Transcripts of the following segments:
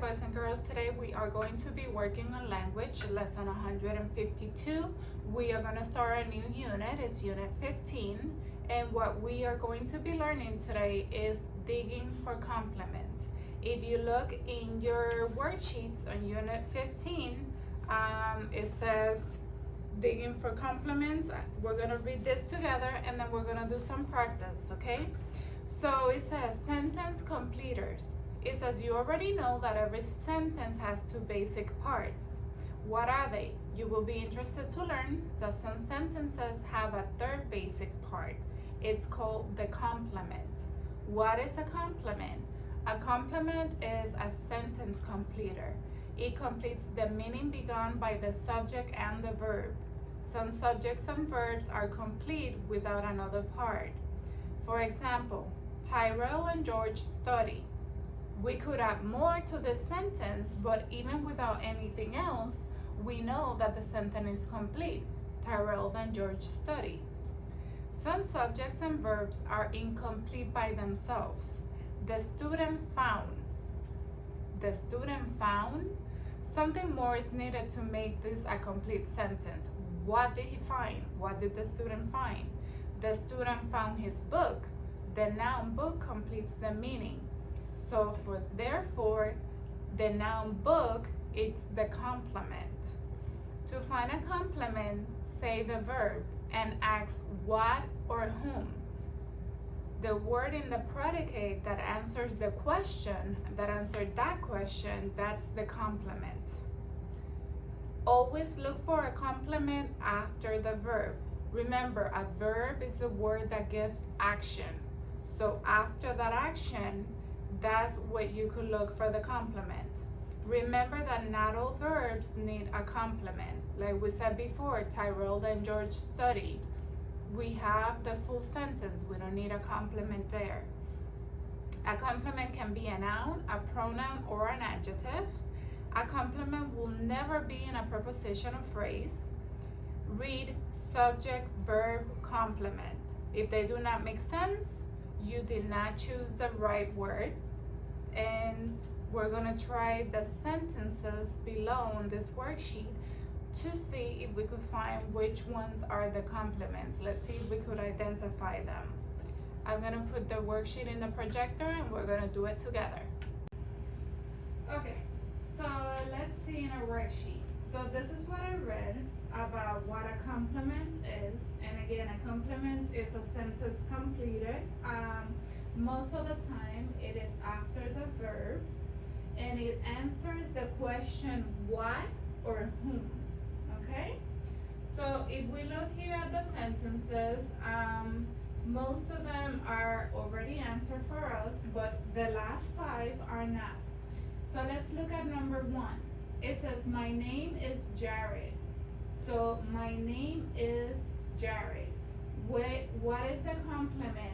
boys and girls. Today we are going to be working on language, lesson 152. We are going to start a new unit, it's unit 15, and what we are going to be learning today is digging for complements. If you look in your worksheets on unit 15, it says digging for complements. We're going to read this together and then we're going to do some practice, okay? So it says sentence completers. It says you already know that every sentence has two basic parts. What are they? You will be interested to learn that some sentences have a third basic part. It's called the complement. What is a complement? A complement is a sentence completer. It completes the meaning begun by the subject and the verb. Some subjects and verbs are complete without another part. For example, Tyrell and George study. We could add more to the sentence, but even without anything else, we know that the sentence is complete. Tyrell and George study. Some subjects and verbs are incomplete by themselves. The student found. The student found. Something more is needed to make this a complete sentence. What did he find? What did the student find? The student found his book. The noun book completes the meaning. So therefore, the noun book is the complement. To find a complement, say the verb and ask what or whom. The word in the predicate that answers the question, that answered that question, that's the complement. Always look for a complement after the verb. Remember, a verb is a word that gives action. So after that action, that's what you could look for the complement. Remember that not all verbs need a complement. Like we said before, Tyrell and George studied. We have the full sentence. We don't need a complement there. A complement can be a noun, a pronoun, or an adjective. A complement will never be in a preposition or phrase. Read subject, verb, complement. If they do not make sense, you did not choose the right word. And we're gonna try the sentences below on this worksheet to see if we could find which ones are the complements. Let's see if we could identify them. I'm gonna put the worksheet in the projector and we're gonna do it together. Okay, so let's see in our worksheet. So this is what I read about what a complement is. And again, a complement is a sentence completed. Most of the time it is after the verb and it answers the question what or whom. Okay? So if we look here at the sentences, most of them are already answered for us, but the last 5 are not. So let's look at number 1. It says, my name is Jared. So my name is Jared. What is the complement?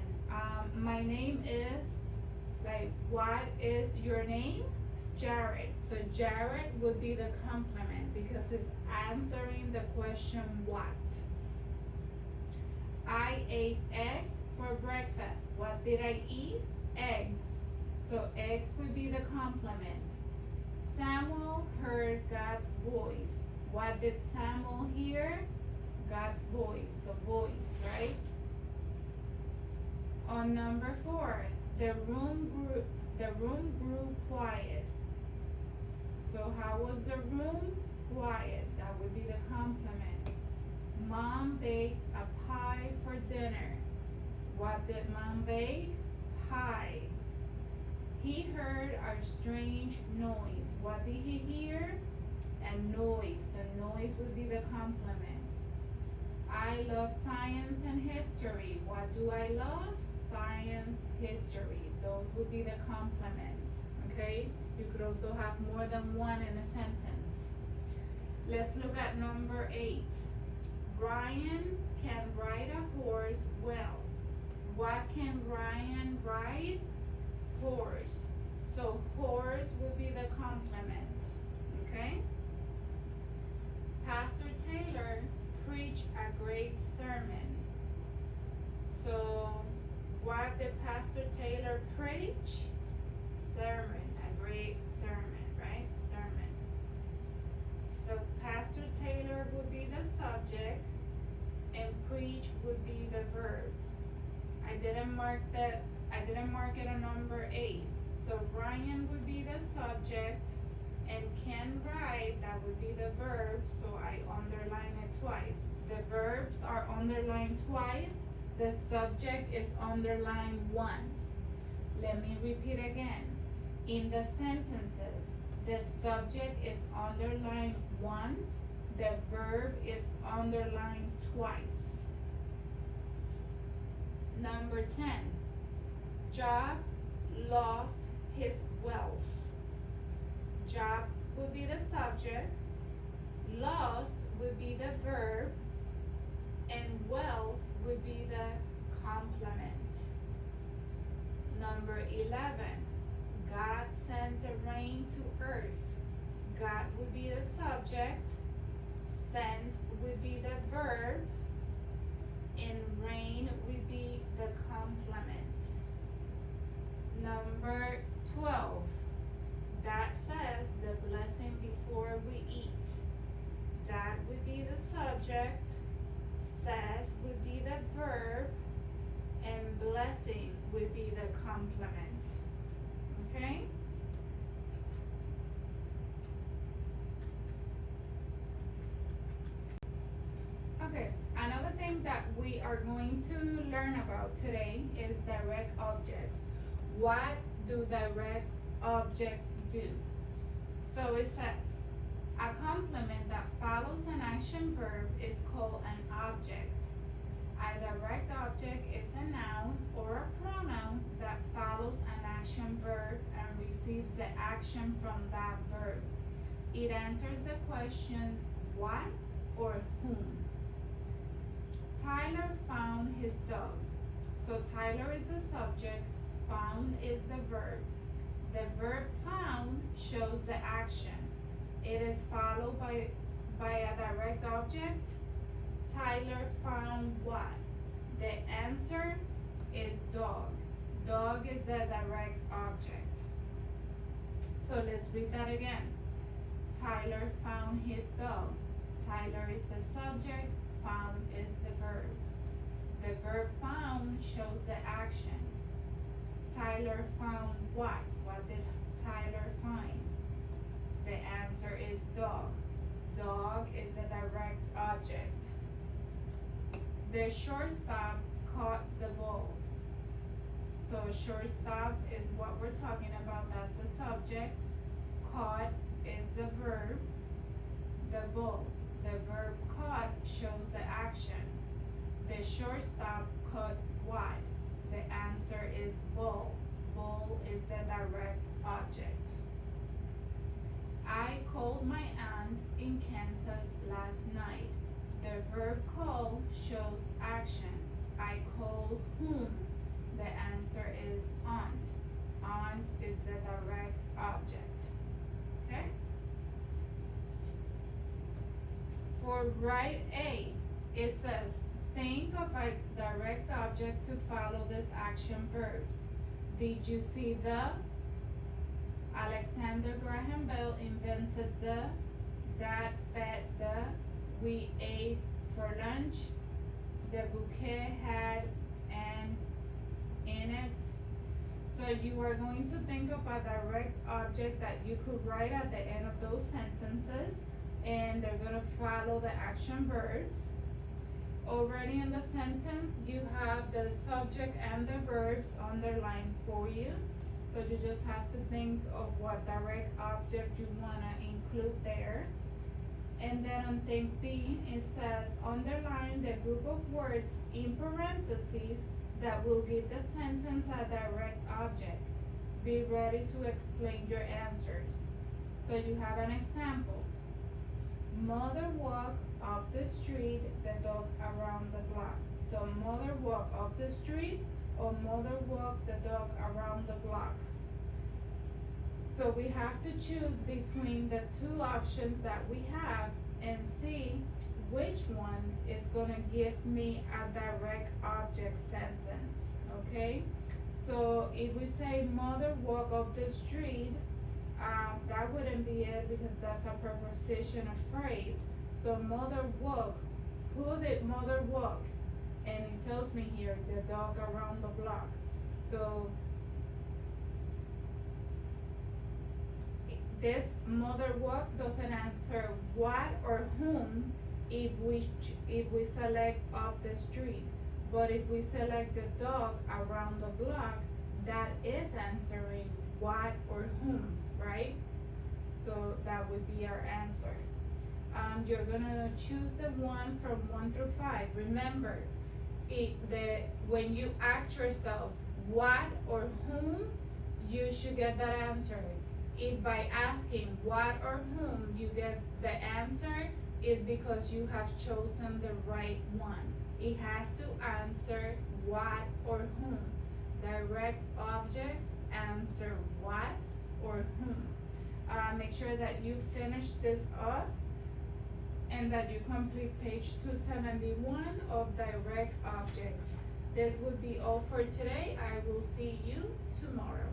My name is, like, what is your name? Jared. So Jared would be the complement because it's answering the question what. I ate eggs for breakfast. What did I eat? Eggs. So eggs would be the complement. Samuel heard God's voice. What did Samuel hear? God's voice. So voice, right? On number 4, the room grew quiet. So how was the room? Quiet. That would be the complement. Mom baked a pie for dinner. What did Mom bake? Pie. He heard a strange noise. What did he hear? A noise. So noise would be the complement. I love science and history. What do I love? Science, history. Those would be the complements. Okay? You could also have more than one in a sentence. Let's look at number 8. Ryan can ride a horse well. What can Ryan ride? Horse. So horse would be the complement. Okay? Pastor Taylor preached a great sermon. So Pastor Taylor preach? Sermon, a great sermon, right? preach would be the verb. I didn't mark it on number 8. So Brian would be the subject, and can write, that would be the verb, so I underline it twice. The verbs are underlined twice, the subject is underlined once. Let me repeat again. In the sentences, the subject is underlined once, the verb is underlined twice. Number 10. Job lost his wealth. Job would be the subject, lost would be the verb, and wealth would be the complement. Number 11. God sent the rain to earth. God would be the subject, sent would be the verb, and rain would be the complement. Number 12. That says the blessing before we eat. That would be the subject, says would be the verb, and blessing would be the complement. Okay? Okay, another thing that we are going to learn about today is direct objects. What do direct objects do? So it says, a complement that follows an action verb is called an object. A direct object is a noun or a pronoun that follows an action verb and receives the action from that verb. It answers the question what or whom. Tyler found his dog. So Tyler is the subject, found is the verb. The verb found shows the action. It is followed by a direct object. Tyler found what? The answer is dog. Dog is the direct object. So let's read that again. Tyler found his dog. Tyler is the subject, found is the verb. The verb found shows the action. Tyler found what? What did Tyler find? The answer is dog. Dog is a direct object. The shortstop caught the ball. So shortstop is what we're talking about. That's the subject. Caught is the verb. The ball. The verb caught shows the action. The shortstop caught what? The answer is ball. Ball is the direct object. I called my aunt in Kansas last night. The verb call shows action. I called whom? The answer is aunt. Aunt is the direct object. Okay? For right A, it says, think of a direct object to follow this action verbs. Did you see the? Alexander Graham Bell invented the. Dad fed the. We ate for lunch. The bouquet had an in it. So you are going to think of a direct object that you could write at the end of those sentences, and they're going to follow the action verbs. Already in the sentence, you have the subject and the verbs underlined for you. So you just have to think of what direct object you want to include there. And then on thing B, it says underline the group of words in parentheses that will give the sentence a direct object. Be ready to explain your answers. So you have an example. Mother walked up the street, the dog around the block. So mother walked up the street, or mother walked the dog around the block. So we have to choose between the two options that we have and see which one is gonna give me a direct object sentence, okay? So if we say mother walked up the street, that wouldn't be it because that's a preposition of phrase. So mother walk. Who did mother walk? and it tells me here the dog around the block. So this mother walk doesn't answer what or whom if we select up the street. But if we select the dog around the block, that is answering what or whom, right? So that would be our answer. You're gonna choose the one from 1 through 5. Remember, when you ask yourself what or whom, you should get that answer. If by asking what or whom you get the answer, is because you have chosen the right one. It has to answer what or whom. Direct objects answer what or whom. Make sure that you finish this up and that you complete page 271 of direct objects. This would be all for today. I will see you tomorrow.